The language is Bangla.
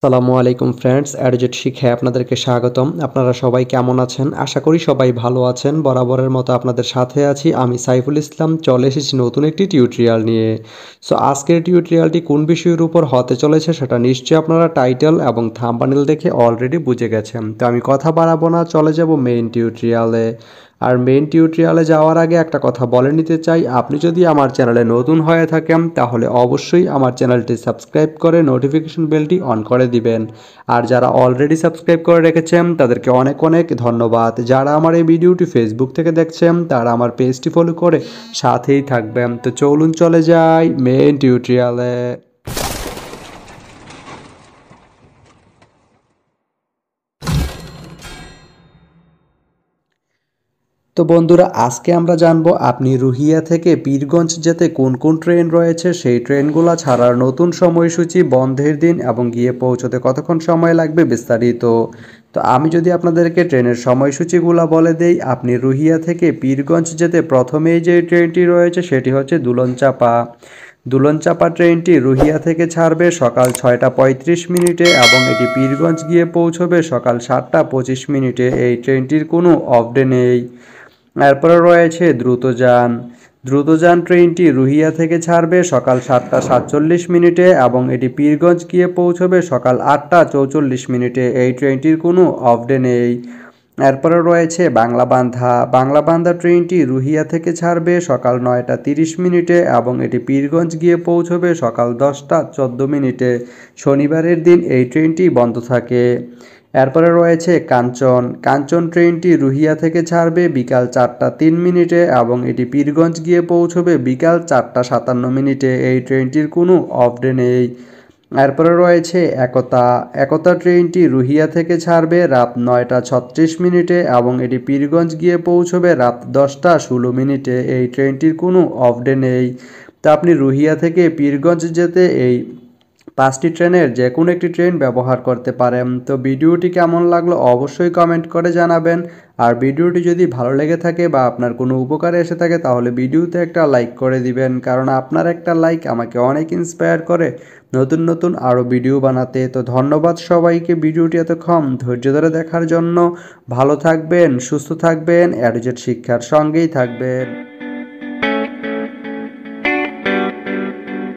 আসসালামু আলাইকুম ফ্রেন্ডস, অ্যাডজেট শিক্ষায় আপনাদেরকে স্বাগতম। আপনারা সবাই কেমন আছেন? আশা করি সবাই ভালো আছেন। বরাবরের মতো আপনাদের সাথে আছি আমি সাইফুল ইসলাম। চলে এসেছি নতুন একটি টিউটোরিয়াল নিয়ে। সো আজকের টিউটোরিয়ালটি কোন বিষয়ের উপর হতে চলেছে সেটা নিশ্চয়ই আপনারা টাইটেল এবং থাম্বনেল দেখে অলরেডি বুঝে গেছেন। তো আমি কথা বাড়াবো না, চলে যাব মেইন টিউটোরিয়ালে। আর মেইন টিউটোরিয়ালে যাওয়ার আগে একটা কথা বলে নিতে চাই, আপনি যদি আমার চ্যানেলে নতুন হয়ে থাকেন তাহলে অবশ্যই আমার চ্যানেলটি সাবস্ক্রাইব করে নোটিফিকেশন বেলটি অন করে দিবেন। আর যারা অলরেডি সাবস্ক্রাইব করে রেখেছেন তাদেরকে অনেক অনেক ধন্যবাদ। যারা আমার এই ভিডিওটি ফেসবুক থেকে দেখছেন তারা আমার পেজটি ফলো করে সাথেই থাকবেন। তো চলুন চলে যাই মেইন টিউটোরিয়ালে। তো বন্ধুরা, আজকে আমরা জানবো আপনি রুহিয়া থেকে পীরগঞ্জ যেতে কোন কোন ট্রেন রয়েছে, সেই ট্রেনগুলো ছাড়ার নতুন সময়সূচি, বন্ধের দিন এবং গিয়ে পৌঁছতে কতক্ষণ সময় লাগবে বিস্তারিত। তো আমি যদি আপনাদেরকে ট্রেনের সময়সূচিগুলো বলে দেই, আপনি রুহিয়া থেকে পীরগঞ্জ যেতে প্রথমেই যে ট্রেনটি রয়েছে সেটি হচ্ছে দুলনচাপা। দুলনচাপা ট্রেনটি রুহিয়া থেকে ছাড়বে সকাল 6টা 35 মিনিটে এবং এটি পীরগঞ্জ গিয়ে পৌঁছবে সকাল 7টা 25 মিনিটে। এই ট্রেনটির কোনো অফ ডে নেই। এরপরে রয়েছে দ্রুতযান। দ্রুতযান ট্রেনটি রুহিয়া থেকে ছাড়বে সকাল 7টা 47 মিনিটে এবং এটি পীরগঞ্জ গিয়ে পৌঁছবে সকাল 8টা 44 মিনিটে। এই ট্রেনটির কোনো অফ ডে নেই। এরপরে রয়েছে বাংলাবান্ধা। বাংলাবান্ধা ট্রেনটি রুহিয়া থেকে ছাড়বে সকাল 9টা 30 মিনিটে এবং এটি পীরগঞ্জ গিয়ে পৌঁছবে সকাল 10টা 14 মিনিটে। শনিবারের দিন এই ট্রেনটি বন্ধ থাকে। এরপরে রয়েছে কাঞ্চন। কাঞ্চন ট্রেনটি রুহিয়া থেকে ছাড়বে বিকাল 4টা 3 মিনিটে এবং এটি পীরগঞ্জ গিয়ে পৌঁছবে বিকাল 4টা 57 মিনিটে। এই ট্রেনটির কোনো অফ ডে নেই। এরপরে রয়েছে একতা। একতা ট্রেনটি রুহিয়া থেকে ছাড়বে রাত 9টা 36 মিনিটে এবং এটি পীরগঞ্জ গিয়ে পৌঁছবে রাত 10টা 16 মিনিটে। এই ট্রেনটির কোনো অফ ডে নেই। তা আপনি রুহিয়া থেকে পীরগঞ্জ যেতে এই 5টি ট্রেনের যে কোনো একটি ট্রেন ব্যবহার করতে পারেন। তো ভিডিওটি কেমন লাগলো অবশ্যই কমেন্ট করে জানাবেন। আর ভিডিওটি যদি ভালো লেগে থাকে বা আপনার কোনো উপকারে এসে থাকে তাহলে ভিডিওতে একটা লাইক করে দিবেন, কারণ আপনার একটা লাইক আমাকে অনেক ইন্সপায়ার করে নতুন নতুন আরও ভিডিও বানাতে। তো ধন্যবাদ সবাইকে ভিডিওটি এতক্ষণ ধৈর্য ধরে দেখার জন্য। ভালো থাকবেন, সুস্থ থাকবেন, অ্যাডজেট শিক্ষার সঙ্গেই থাকবেন।